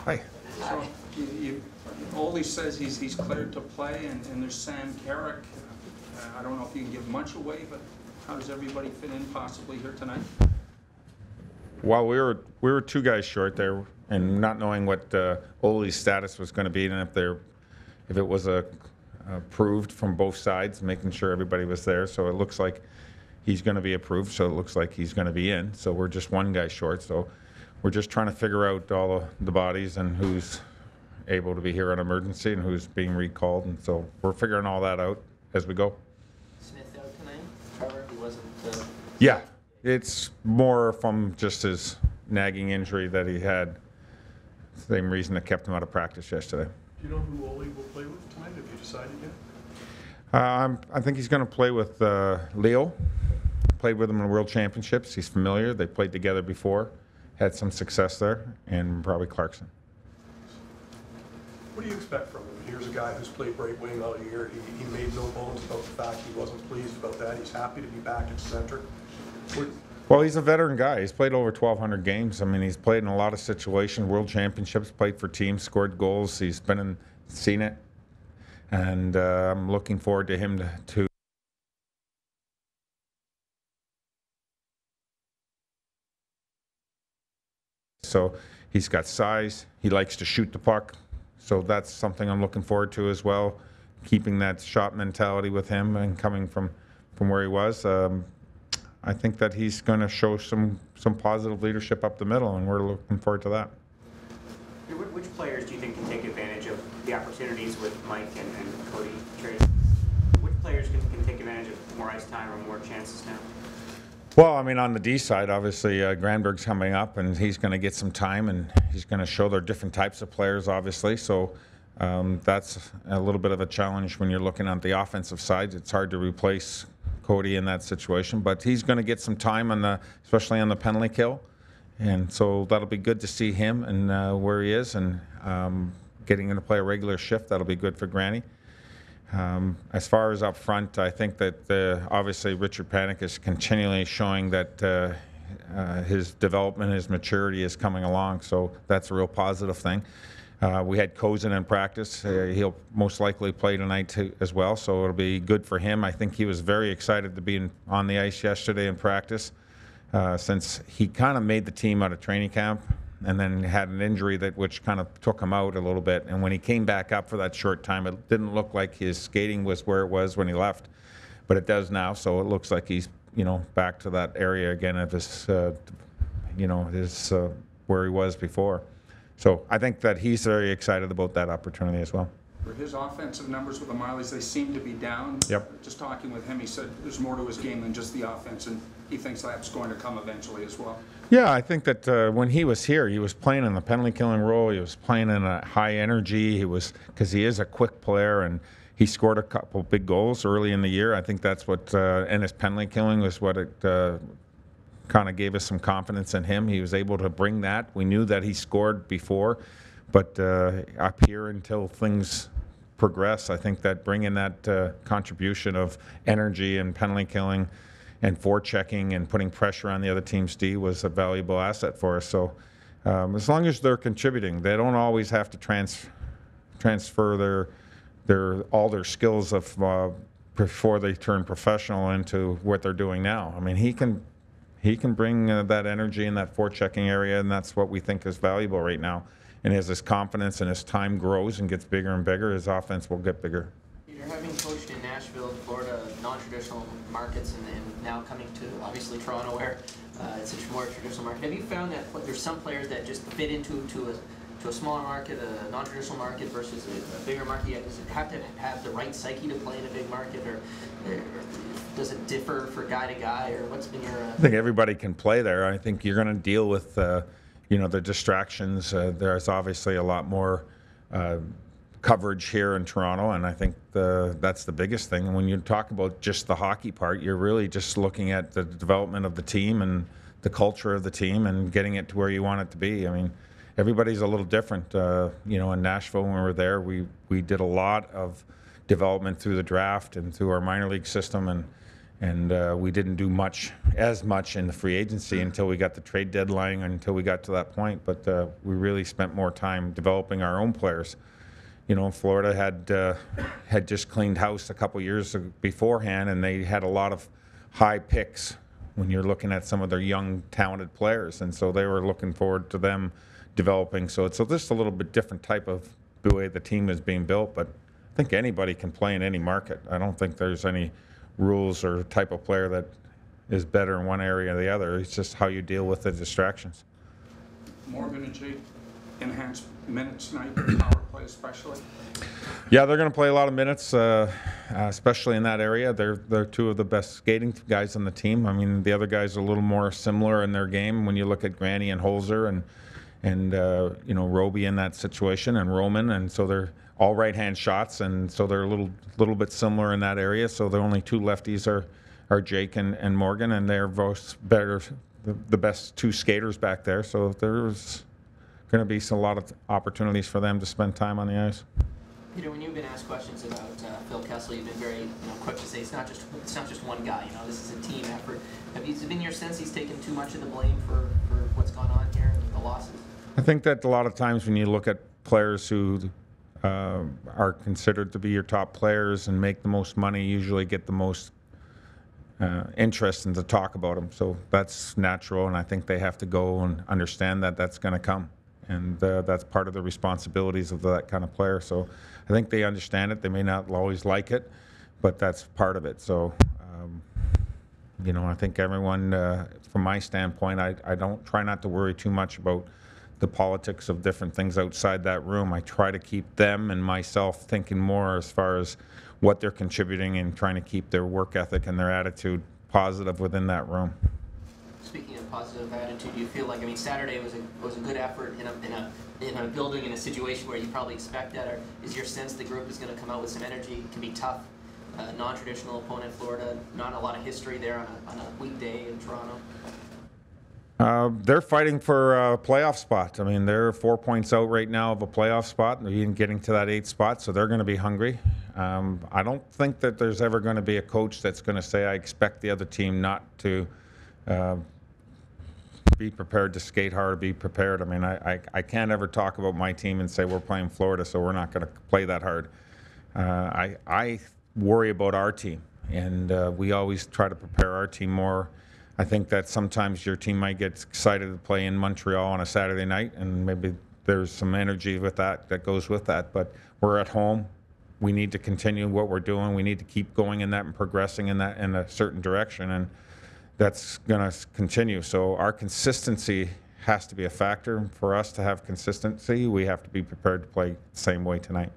Hi. So Ole says he's cleared to play, and there's Sam Carrick. I don't know if you can give much away, but how does everybody fit in possibly here tonight? Well, we were two guys short there, and not knowing what Ole's status was going to be, and if it was approved from both sides, making sure everybody was there. So it looks like he's going to be approved. So it looks like he's going to be in. So we're just one guy short. So we're just trying to figure out all the bodies and who's able to be here on emergency and who's being recalled. And so we're figuring all that out as we go. Smith out tonight? Trevor, he wasn't. Yeah, it's more from just his nagging injury that he had. Same reason that kept him out of practice yesterday. Do you know who Ole will play with tonight? Have you decided yet? I think he's going to play with Leo. Played with him in World Championships. He's familiar. They played together before. Had some success there. And probably Clarkson. What do you expect from him? Here's a guy who's played right wing all year. He made no bones about the fact he wasn't pleased about that. He's happy to be back at center. Well, he's a veteran guy. He's played over 1,200 games. I mean, he's played in a lot of situations, World Championships, played for teams, scored goals. He's been seen it. And I'm looking forward to him to So he's got size. He likes to shoot the puck. So that's something I'm looking forward to as well, keeping that shot mentality with him and coming from where he was. I think that he's going to show some positive leadership up the middle, and we're looking forward to that. Which players do you think can take advantage of the opportunities with Mike and Cody trade? Which players can take advantage of more ice time or more chances now? Well, I mean, on the D side, obviously, Granberg's coming up, and he's going to get some time, and he's going to show their different types of players, obviously. So that's a little bit of a challenge when you're looking at the offensive side. It's hard to replace Cody in that situation, but he's going to get some time especially on the penalty kill. And so that'll be good to see him and where he is, and getting him to play a regular shift. That'll be good for Granny. As far as up front, I think that obviously Richard Panik is continually showing that his development, his maturity is coming along, so that's a real positive thing. We had Kozin in practice. He'll most likely play tonight too, as well, so it'll be good for him. I think he was very excited to be on the ice yesterday in practice, since he kind of made the team out of training camp and then had an injury which kind of took him out a little bit. And when he came back up for that short time, it didn't look like his skating was where it was when he left, but it does now. So it looks like he's back to that area again of his where he was before. So I think that he's very excited about that opportunity as well. For his offensive numbers with the Marlies, they seem to be down. Yep. Just talking with him, he said there's more to his game than just the offense, and he thinks that's going to come eventually as well. Yeah, I think that when he was here, he was playing in the penalty killing role. He was playing in a high energy. Because he is a quick player, and he scored a couple big goals early in the year. I think that's what, and his penalty killing was what it kind of gave us some confidence in him. He was able to bring that. We knew that he scored before, but up here until things progress, I think that bringing that contribution of energy and penalty killing and forechecking and putting pressure on the other team's D was a valuable asset for us. So as long as they're contributing, they don't always have to transfer all their skills of before they turn professional into what they're doing now. I mean, he can bring that energy in that forechecking area, and that's what we think is valuable right now. And as his confidence and his time grows and gets bigger and bigger, his offense will get bigger. You're having coached in Nashville, Florida, non-traditional markets, and now coming to obviously Toronto, where it's a more traditional market. Have you found that there's some players that just fit into a smaller market, a non-traditional market versus a bigger market? Does it have to have the right psyche to play in a big market, or does it differ for guy to guy, or what's been your? I think everybody can play there. I think you're going to deal with the distractions. There's obviously a lot more coverage here in Toronto, and I think that's the biggest thing. And when you talk about just the hockey part, you're really just looking at the development of the team and the culture of the team and getting it to where you want it to be. I mean, everybody's a little different. In Nashville, when we were there, we did a lot of development through the draft and through our minor league system, And we didn't do as much in the free agency until we got the trade deadline, until we got to that point. But we really spent more time developing our own players. You know, Florida had just cleaned house a couple years beforehand, and they had a lot of high picks when you're looking at some of their young, talented players. And so they were looking forward to them developing. So it's just a little bit different type of the way the team is being built. But I think anybody can play in any market. I don't think there's any rules or type of player that is better in one area or the other. It's just how you deal with the distractions. Morgan and Jake enhanced minutes tonight, power play especially. Yeah, they're going to play a lot of minutes, especially in that area. They're two of the best skating guys on the team. I mean, the other guys are a little more similar in their game when you look at Granny and Holzer and you know, Roby in that situation, and Roman, and so they're all right-hand shots, and so they're a little bit similar in that area. So the only two lefties are Jake and Morgan, and they're both better, the best two skaters back there. So there's going to be a lot of opportunities for them to spend time on the ice. Peter, when you've been asked questions about Phil Kessel, you've been very quick to say it's not just one guy. You know, this is a team effort. Has it been your sense he's taken too much of the blame for what's gone on here and the losses? I think that a lot of times when you look at players who are considered to be your top players and make the most money, usually get the most interest in to talk about them. So that's natural, and I think they have to go and understand that that's going to come. And that's part of the responsibilities of that kind of player. So I think they understand it. They may not always like it, but that's part of it. So, you know, I think everyone, from my standpoint, I don't try not to worry too much about the politics of different things outside that room. I try to keep them and myself thinking more as far as what they're contributing and trying to keep their work ethic and their attitude positive within that room. Speaking of positive attitude, do you feel like, I mean, Saturday was a good effort in a building, in a situation where you probably expect that, or is your sense the group is going to come out with some energy? It can be tough, non-traditional opponent, Florida, not a lot of history there on a weekday in Toronto. They're fighting for a playoff spot. I mean, they're 4 points out right now of a playoff spot, and even getting to that 8th spot, so they're going to be hungry. I don't think that there's ever going to be a coach that's going to say, I expect the other team not to be prepared to skate hard, be prepared. I mean, I can't ever talk about my team and say we're playing Florida, so we're not going to play that hard. I worry about our team, and we always try to prepare our team more. I think that sometimes your team might get excited to play in Montreal on a Saturday night, and maybe there's some energy with that goes with that. But we're at home. We need to continue what we're doing. We need to keep going in that and progressing in that in a certain direction, and that's going to continue. So our consistency has to be a factor. For us to have consistency, we have to be prepared to play the same way tonight.